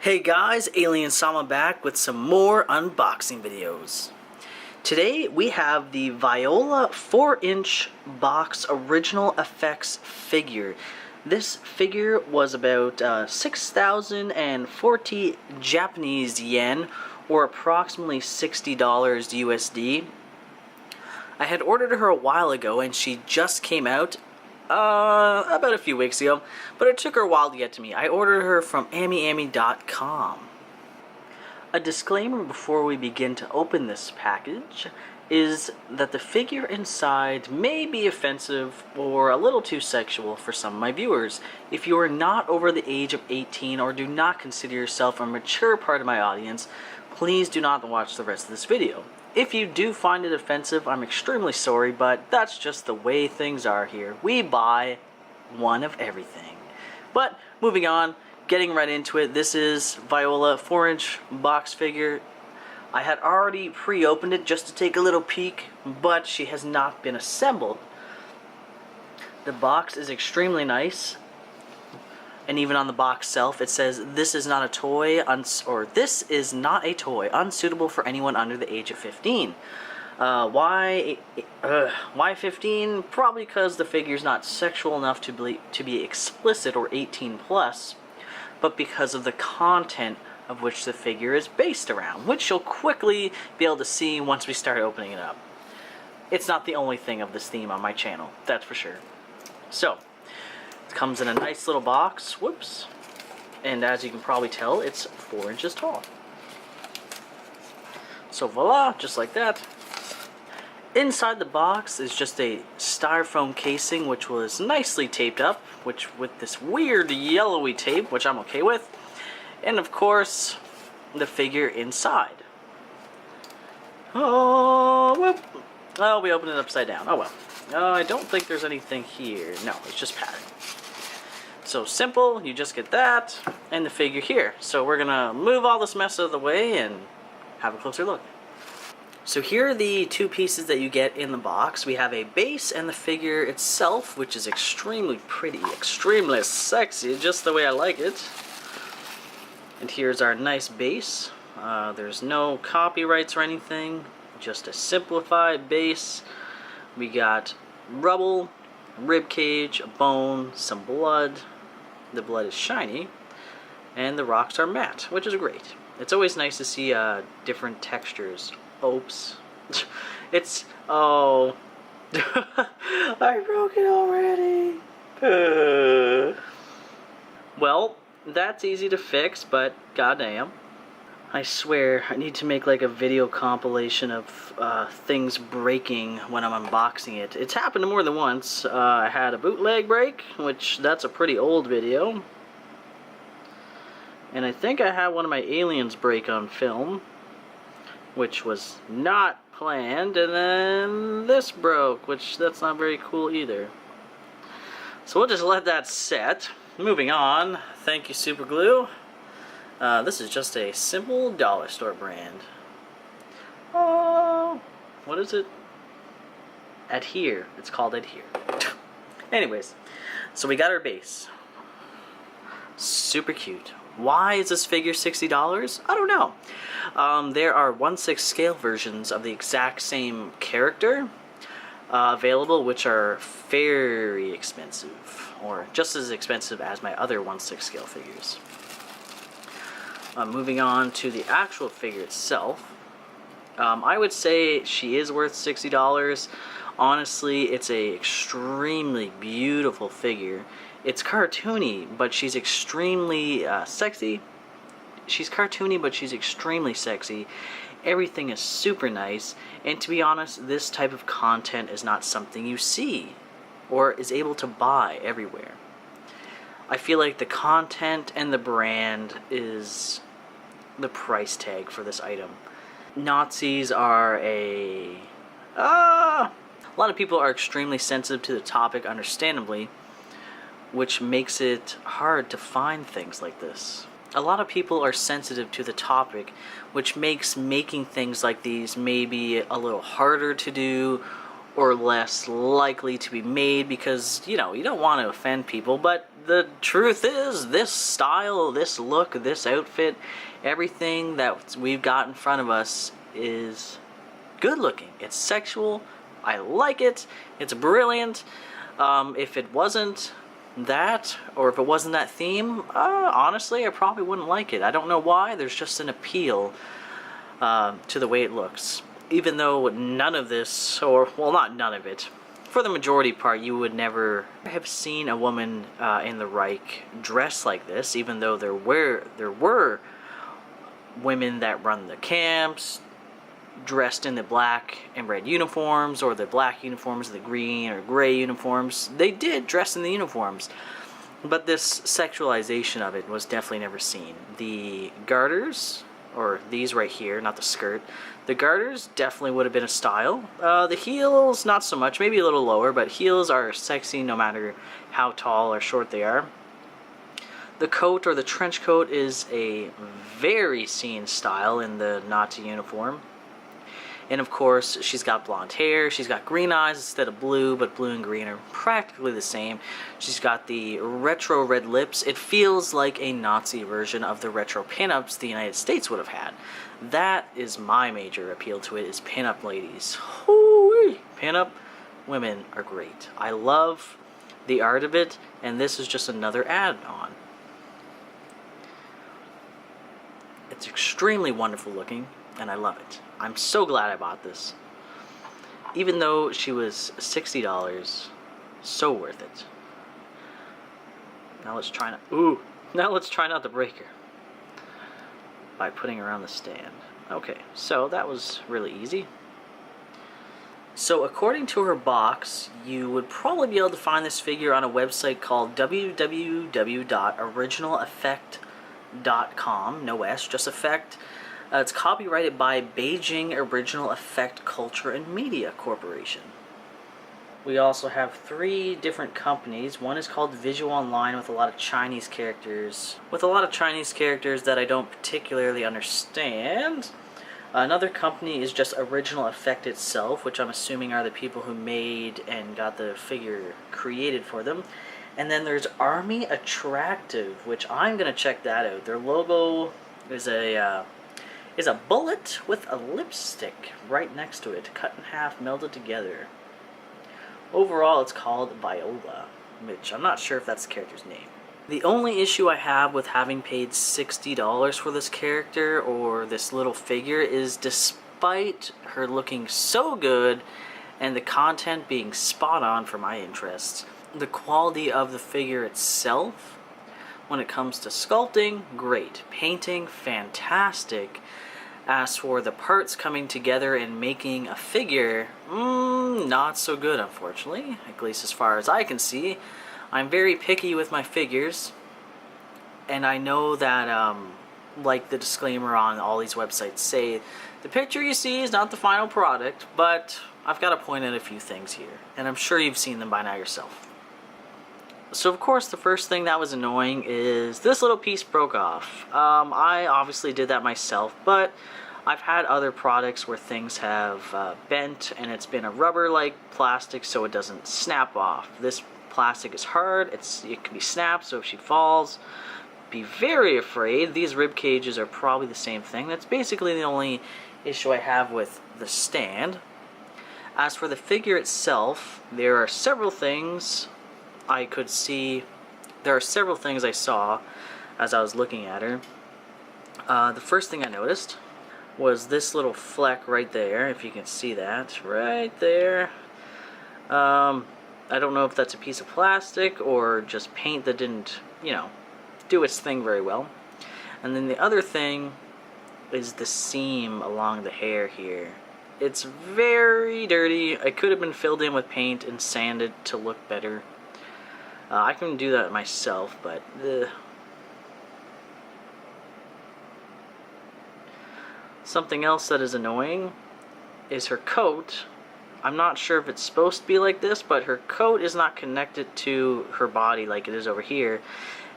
Hey guys, Alien Sama back with some more unboxing videos. Today we have the Viola 4-inch box original effects figure. This figure was about 6,040 Japanese yen, or approximately $60 USD. I had ordered her a while ago and she just came out about a few weeks ago, but it took her a while to get to me. I ordered her from AmiAmi.com. A disclaimer before we begin to open this package is that the figure inside may be offensive or a little too sexual for some of my viewers. If you are not over the age of 18 or do not consider yourself a mature part of my audience, please do not watch the rest of this video. If you do find it offensive, I'm extremely sorry, but that's just the way things are here. We buy one of everything. But moving on, getting right into it, this is Viola 4-inch box figure. I had already pre-opened it just to take a little peek, but she has not been assembled. The box is extremely nice. And even on the box itself, it says, "This is not a toy," "This is not a toy, unsuitable for anyone under the age of 15." Why 15? Probably because the figure's not sexual enough to be explicit or 18 plus, but because of the content of which the figure is based around, which you'll quickly be able to see once we start opening it up. It's not the only thing of this theme on my channel, that's for sure. So, it comes in a nice little box, whoops, and as you can probably tell, it's 4 inches tall. So voila, just like that. Inside the box is just a styrofoam casing, which was nicely taped up, with this weird yellowy tape, which I'm okay with, and of course, the figure inside. Oh, whoop. Oh, we opened it upside down. Oh well. I don't think there's anything here. No, it's just padding. So simple, you just get that, and the figure here. So we're gonna move all this mess out of the way and have a closer look. So here are the two pieces that you get in the box. We have a base and the figure itself, which is extremely pretty, extremely sexy, just the way I like it. And here's our nice base. There's no copyrights or anything, just a simplified base. We got rubble, rib cage, a bone, some blood. The blood is shiny, and the rocks are matte, which is great. It's always nice to see different textures. Oops. Oh. I broke it already. Well, that's easy to fix, but goddamn. I swear, I need to make like a video compilation of things breaking when I'm unboxing it. It's happened more than once. I had a bootleg break, which that's a pretty old video. And I think I had one of my aliens break on film, which was not planned. And then this broke, which that's not very cool either. So we'll just let that set. Moving on, thank you Super Glue. This is just a simple dollar store brand. Oh, what is it? Adhere. It's called Adhere. Anyways, so we got our base. Super cute. Why is this figure $60? I don't know. There are 1/6 scale versions of the exact same character available, which are very expensive, or just as expensive as my other 1/6 scale figures. Moving on to the actual figure itself, I would say she is worth $60. Honestly, it's a extremely beautiful figure. It's cartoony, but she's extremely sexy. She's cartoony, but she's extremely sexy. Everything is super nice, and to be honest, this type of content is not something you see or is able to buy everywhere. I feel like the content and the brand is the price tag for this item. Nazis are a lot of people are extremely sensitive to the topic, understandably, which makes it hard to find things like this. A lot of people are sensitive to the topic, which makes making things like these maybe a little harder to do or less likely to be made because, you know, you don't want to offend people, but the truth is, this style, this look, this outfit, everything that we've got in front of us is good looking. It's sexual. I like it. It's brilliant. If it wasn't that, or if it wasn't that theme, honestly, I probably wouldn't like it. I don't know why. There's just an appeal to the way it looks. Even though none of this, or, well, not none of it, for the majority part, you would never have seen a woman in the Reich dressed like this, even though there were women that run the camps, dressed in the black and red uniforms, or the black uniforms, the green or gray uniforms. They did dress in the uniforms, but this sexualization of it was definitely never seen. The garters, or these right here, not the skirt, the garters definitely would have been a style. The heels, not so much, maybe a little lower, but heels are sexy no matter how tall or short they are. The coat, or the trench coat, is a very seen style in the Nazi uniform. And of course, she's got blonde hair, she's got green eyes instead of blue, but blue and green are practically the same. She's got the retro red lips. It feels like a Nazi version of the retro pinups the United States would have had. That is my major appeal to it, is pinup ladies. Hoo-wee! Pinup women are great. I love the art of it, and this is just another add-on. It's extremely wonderful looking, and I love it. I'm so glad I bought this. Even though she was $60, so worth it. Now let's try not to break her by putting her on the stand. Okay, so that was really easy. So according to her box, you would probably be able to find this figure on a website called www.originaleffect.com. No S, just effect. It's copyrighted by Beijing Original Effect Culture and Media Corporation. We also have 3 different companies. One is called Visual Online, with a lot of Chinese characters. That I don't particularly understand. Another company is just Original Effect itself, which I'm assuming are the people who made and got the figure created for them. And then there's Army Attractive, which I'm going to check that out. Their logo is a bullet with a lipstick right next to it, cut in half, melded together. Overall, it's called Viola, which I'm not sure if that's the character's name. The only issue I have with having paid $60 for this character, or this little figure, is despite her looking so good and the content being spot on for my interests, the quality of the figure itself, when it comes to sculpting, great. Painting, fantastic. As for the parts coming together and making a figure, not so good, unfortunately, at least as far as I can see. I'm very picky with my figures, and I know that, like the disclaimer on all these websites say, the picture you see is not the final product, but I've got to point out a few things here, and I'm sure you've seen them by now yourself. So of course the first thing that was annoying is this little piece broke off. I obviously did that myself, but I've had other products where things have bent and it's been a rubber-like plastic so it doesn't snap off. This plastic is hard, it can be snapped, so if she falls, be very afraid. These rib cages are probably the same thing. That's basically the only issue I have with the stand. As for the figure itself, there are several things I could see. There are several things I saw as I was looking at her. The first thing I noticed was this little fleck right there, if you can see that, right there. I don't know if that's a piece of plastic or just paint that didn't, do its thing very well. And then the other thing is the seam along the hair here. It's very dirty. It could have been filled in with paint and sanded to look better. I can do that myself, but something else that is annoying is her coat. I'm not sure if it's supposed to be like this, but her coat is not connected to her body like it is over here.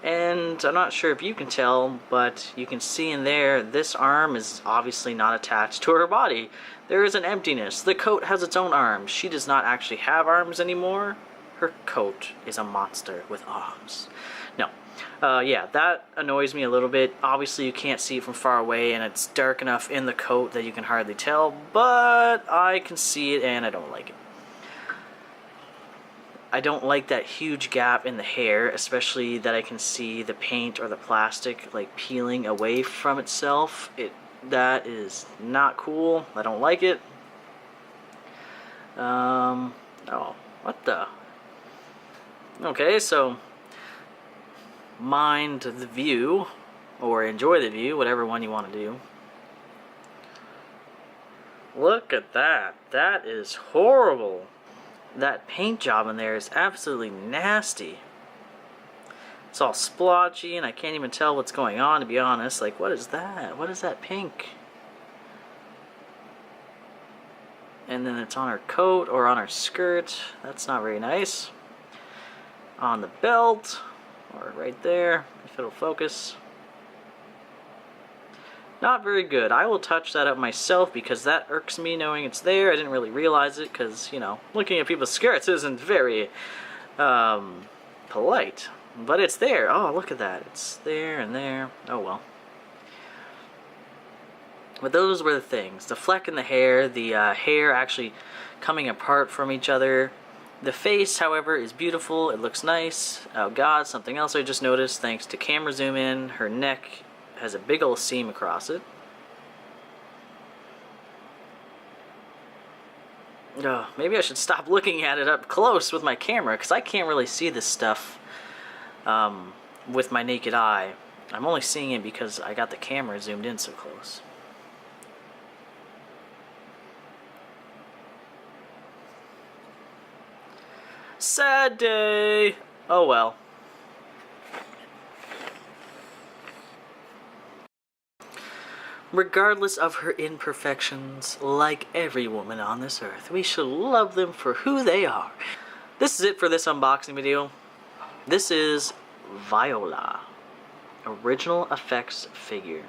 And I'm not sure if you can tell, but you can see in there, this arm is obviously not attached to her body. There is an emptiness. The coat has its own arms. She does not actually have arms anymore. Her coat is a monster with arms. Yeah, that annoys me a little bit. Obviously, you can't see it from far away, and it's dark enough in the coat that you can hardly tell, but I can see it, and I don't like it. I don't like that huge gap in the hair, especially that I can see the paint or the plastic like peeling away from itself. That is not cool. I don't like it. Oh, what the? Okay, so mind the view, or enjoy the view, whatever one you want to do. Look at that. That is horrible. That paint job in there is absolutely nasty. It's all splotchy and I can't even tell what's going on, to be honest. Like, what is that? What is that pink? And then it's on her coat or on her skirt. That's not very nice. On the belt, or right there, if it'll focus. Not very good. I will touch that up myself because that irks me knowing it's there. I didn't really realize it because, you know, looking at people's skirts isn't very polite. But it's there. Oh, look at that. It's there and there. Oh, well. But those were the things. The fleck in the hair, the hair actually coming apart from each other. The face, however, is beautiful. It looks nice. Oh, God, something else I just noticed, thanks to camera zoom in. Her neck has a big old seam across it. Oh, maybe I should stop looking at it up close with my camera, because I can't really see this stuff with my naked eye. I'm only seeing it because I got the camera zoomed in so close. Sad day. Oh well. Regardless of her imperfections, like every woman on this earth, we should love them for who they are. This is it for this unboxing video. This is Viola, original effects figure.